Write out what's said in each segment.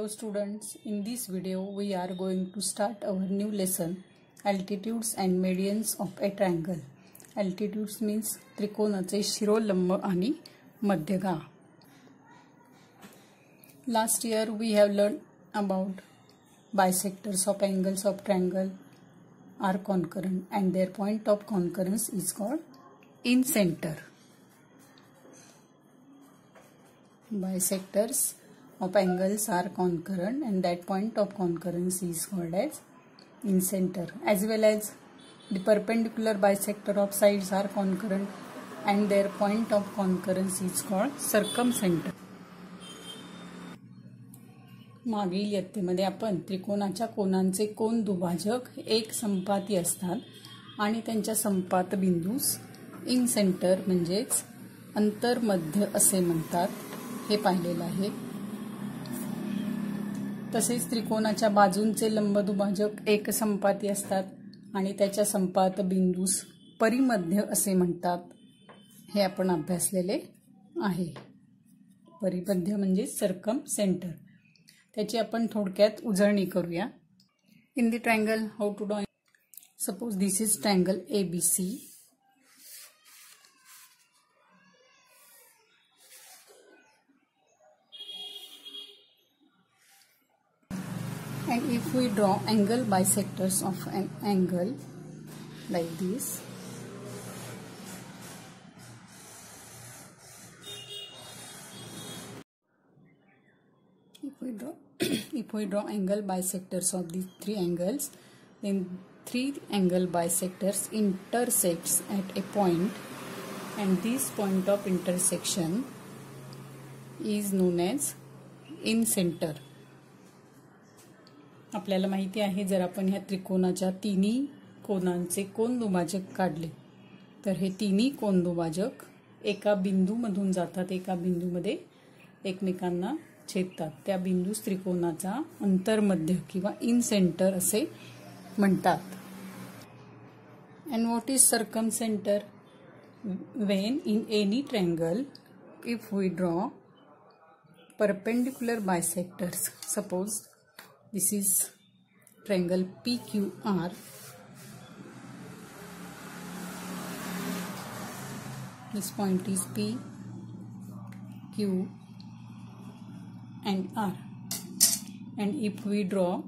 Hello students, in this video we are going to start our new lesson, altitudes and medians of a triangle. Altitudes means त्रिकोणाचे शिरोलंब आणि मध्यगा. Last year we have learned about bisectors of angles of triangle are concurrent and their point of concurrence is called incenter. Bisectors of angles are concurrent and that point of concurrence is called as incenter, as well as the perpendicular bisector of sides are concurrent and their point of concurrence is called circumcenter. मागील इयत्तेमध्ये आपण त्रिकोणाच्या कोनांचे कोन दुभाजक एक संपाती असतात आणि त्यांच्या संपात बिंदूस incentre म्हणजेच अंतर्मध्य असे म्हणतात हे पाहिलेलं आहे. तसेच त्रिकोणाच्या बाजूंचे लंबदुभाजक एक संपाती असतात आणि त्याच्या संपात बिंदूस परिमध्य असे म्हणतात हे आपण अभ्यासलेले आहे. परिमध्य म्हणजे सर्कमसेंटर. त्याची आपण थोडक्यात उजळणी करूया. In the triangle how to draw. Suppose this is triangle ABC. And if we draw angle bisectors of an angle like this, if we draw angle bisectors of these three angles, then three angle bisectors intersects at a point, and this point of intersection is known as incenter. आपल्याला माहिती आहे जर आपण ह्या त्रिकोणाच्या तिन्ही कोनांचे कोन दुभाजक काढले तर हे तिन्ही कोन दुभाजक एका बिंदूमधून जातात, एका बिंदूमध्ये एकमेकांना छेदतात. त्या बिंदूस त्रिकोणाचा अंतर्मध्य किंवा इनसेंटर असे म्हणतात. And what is circumcentre? When in any triangle if we draw perpendicular bisectors, suppose this is triangle PQR. This point is P, Q and R. And if we draw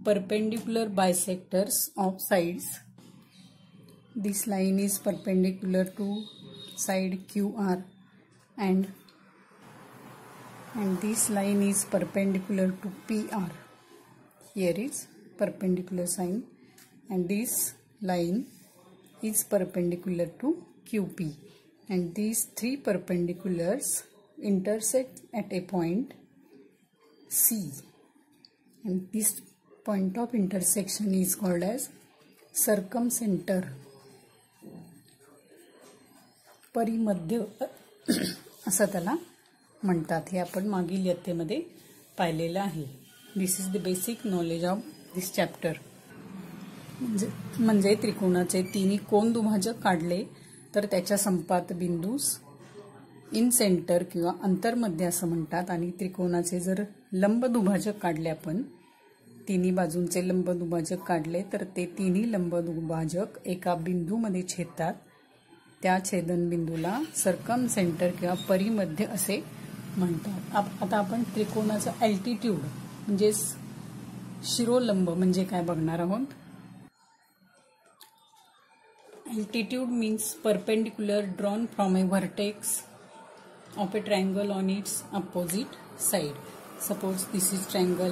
perpendicular bisectors of sides, this line is perpendicular to side QR and this line is perpendicular to PR. Here is perpendicular sign and this line is perpendicular to QP, and these three perpendiculars intersect at a point C, and this point of intersection is called as circumcenter. परिमध्य असं त्याला म्हणतात. हे आपण मागील इयत्तेमध्ये पाहिलेलं आहे. This is the basic knowledge of this chapter. म्हणजे त्रिकोणाचे तिन्ही कोन दुभाजक काढले तर त्याच्या संपात बिंदूस इनसेंटर किंवा अंतर्मध्य असं म्हणतात. आणि त्रिकोणाचे जर लंब दुभाजक काढले, आपण तिन्ही बाजूंचे लंब दुभाजक काढले तर ते तिन्ही लंब दुभाजक एका बिंदूमध्ये छेदतात. त्या छेदनबिंदूला सर्कमसेंटर किंवा परिमध्य असे म्हणतात. आता आपण त्रिकोणाचा अल्टिट्यूड म्हणजे शिरोलंब म्हणजे काय बघणार आहोत. Altitude means perpendicular drawn from A vertex of A triangle on it's opposite side. Suppose this is triangle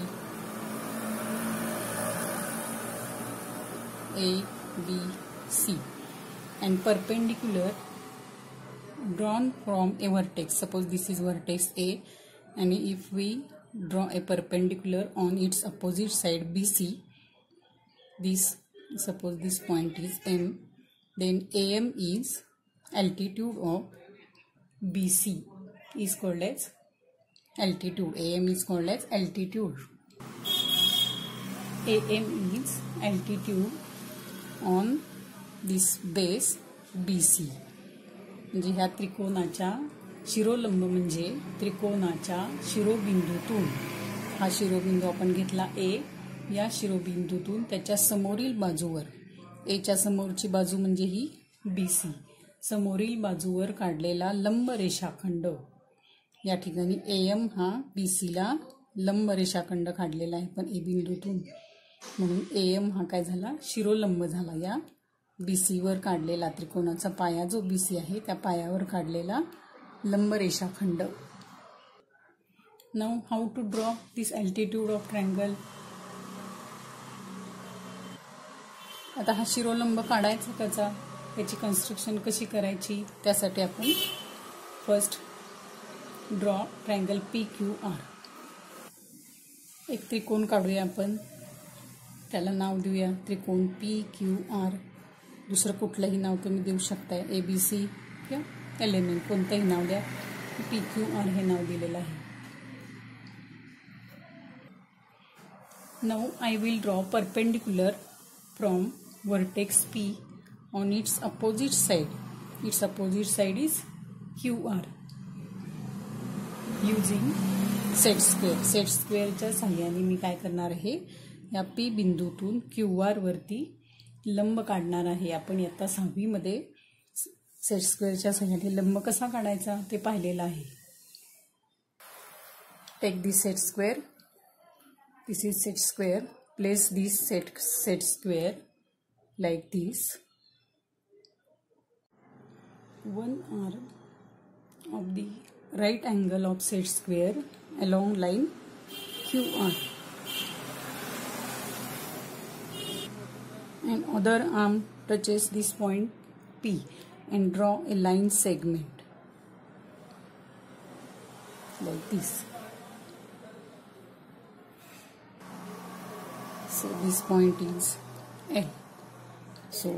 ABC and perpendicular drawn from a vertex. Suppose this is vertex A, and if we draw a perpendicular on its opposite side BC, this suppose this point is M, then AM is altitude of BC is called as altitude. AM is called as altitude. AM is altitude on this base BC. म्हणजे ह्या त्रिकोणाच्या शिरोलंब म्हणजे त्रिकोणाच्या शिरोबिंदूतून हा शिरोबिंदू आपण घेतला ए. या शिरोबिंदूतून त्याच्या समोरील बाजूवर, एच्या समोरची बाजू म्हणजे ही BC, समोरील बाजूवर काढलेला लंब रेषाखंड. या ठिकाणी AM हा BCला लंब रेषाखंड काढलेला आहे पण ए बिंदूतून, म्हणून AM हा काय झाला, शिरोलंब झाला. या BCवर काढलेला त्रिकोणाचा पाया जो BC आहे त्या पायावर काढलेला लंब रेषाखंड. Now how to draw this altitude of triangle. आता हा शिरोलंब काढायचा कसा, त्याची कन्स्ट्रक्शन कशी करायची, त्यासाठी आपण फर्स्ट ड्रॉ ट्रायंगल PQR. एक त्रिकोण काढूया आपण, त्याला नाव देऊया त्रिकोण PQR. दुसरं कुठलंही नाव तुम्ही देऊ शकताय, ABC किंवा एलिमेंट कोणतंही नाव द्या. PQR हे नाव दिलेलं आहे. Now I will draw perpendicular from vertex P on its opposite side. Its opposite side is QR using set square. Set squareच्या साहाय्याने मी काय करणार आहे, या P बिंदूतून QR वरती लंब काढणार आहे. आपण इयत्ता 6वी मध्ये सेट स्क्वेअरच्या साहाय्याने लंब कसा काढायचा ते पाहिलेलं आहे. Take this set square. This is set square. Place this set square like this. One arm of the right angle of set square along line QR. And other arm touches this point P and draw a line segment like this. So this point is L. So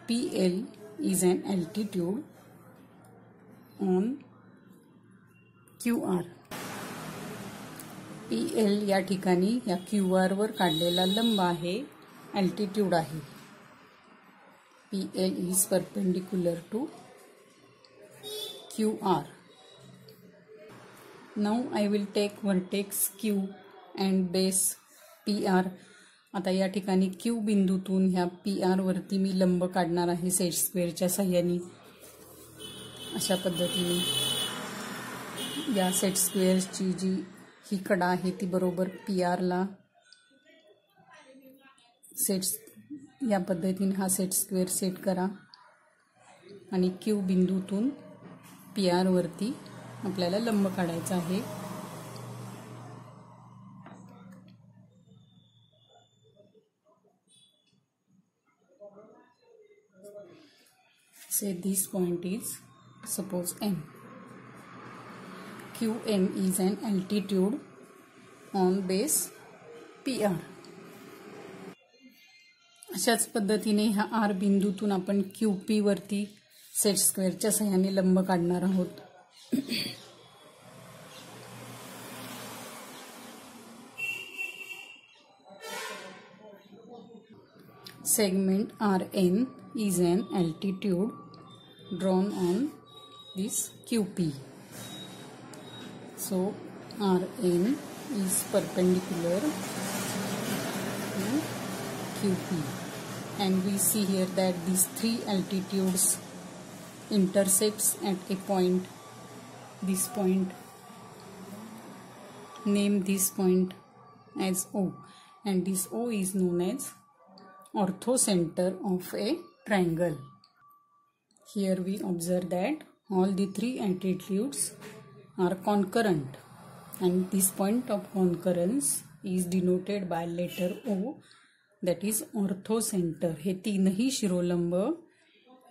PL is an altitude on QR. PL या ठिकाणी या QR वर काढलेला लंब आहे, altitude आहे. PL is perpendicular to QR. Now I will take vertex Q and base PR. आता या ठिकाणी Q बिंदूतून ह्या PR वरती मी लंब काढणार आहे सेट स्क्वेअरच्या साहाय्याने. अशा पद्धतीने या सेट स्क्वेअरची जी ही कडा आहे ती बरोबर PRला या पद्धतीने हा सेट स्क्वेअर सेट करा आणि Q बिंदूतून PR वरती आपल्याला लंब काढायचा आहे. Say this point is suppose M. QM is an altitude on base PR. अशाच पद्धतीने ह्या R बिंदूतून आपण QP वरती सेट स्क्वेअरच्या साहाय्याने लंब काढणार आहोत. Segment RN is an altitude drawn on this QP. So RN is perpendicular to QP, and we see here that these three altitudes intersects at a point. This point, name this point as O, and this O is known as orthocenter of a triangle. Here we observe that all the three altitudes are concurrent, and this point of concurrence is denoted by letter O, that is orthocenter. हे तीनही शिरोलंब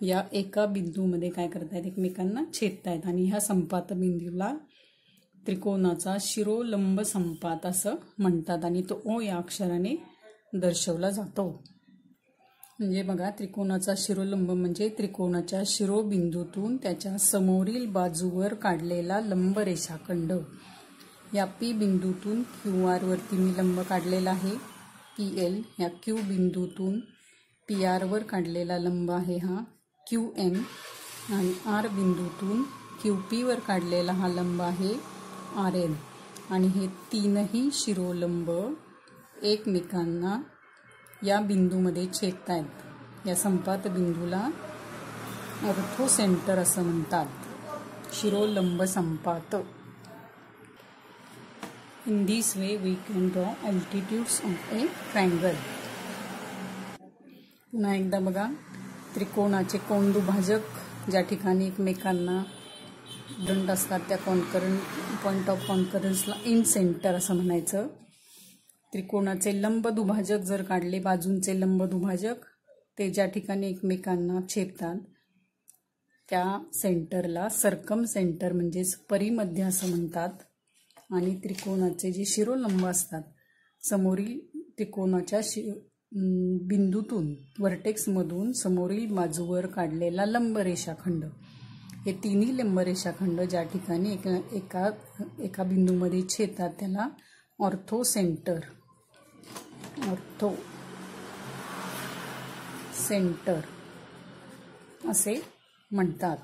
या एका बिंदूमध्ये काय करतायत, एकमेकांना छेदतायत आणि ह्या संपात बिंदूला त्रिकोणाचा शिरोलंब संपात असं म्हणतात आणि तो O या अक्षराने दर्शवला जातो. म्हणजे बघा, त्रिकोणाचा शिरोलंब म्हणजे त्रिकोणाच्या शिरोबिंदूतून त्याच्या समोरील बाजूवर काढलेला लंब रेषाखंड. या P बिंदूतून QR वरती मी लंब काढलेला आहे. PL या Q बिंदूतून PR वर काढलेला लंब आहे हा QM, आणि R बिंदूतून QP वर काढलेला हा लंब आहे RN. आणि हे तीनही शिरोलंब एकमेकांना या बिंदूमध्ये छेदतायत। या संपात बिंदूला ऑर्थो सेंटर असं म्हणतात, शिरोलंब संपात। In this way we can draw altitudes of a triangle. पुन्हा एकदा बघा, त्रिकोणाचे कोनदुभाजक ज्या ठिकाणी एकमेकांना दंड असतात त्या पॉइंट ऑफ कॉन्करन्सला इन सेंटर असं म्हणायचं। त्रिकोणाचे लंब दुभाजक जर काढले, बाजूंचे लंब दुभाजक ते ज्या ठिकाणी एकमेकांना छेदतात त्या सेंटरला सर्कम सेंटर म्हणजेच परिमध्य असं म्हणतात। आणि त्रिकोणाचे जे शिरोलंब असतात, समोरील त्रिकोणाच्या बिंदूतून वर्टेक्समधून समोरील बाजूवर काढलेला लंब रेषाखंड, हे तिन्ही लंब रेषाखंड ज्या ठिकाणी एका बिंदूमध्ये छेदतात त्याला ऑर्थो सेंटर असे म्हणतात।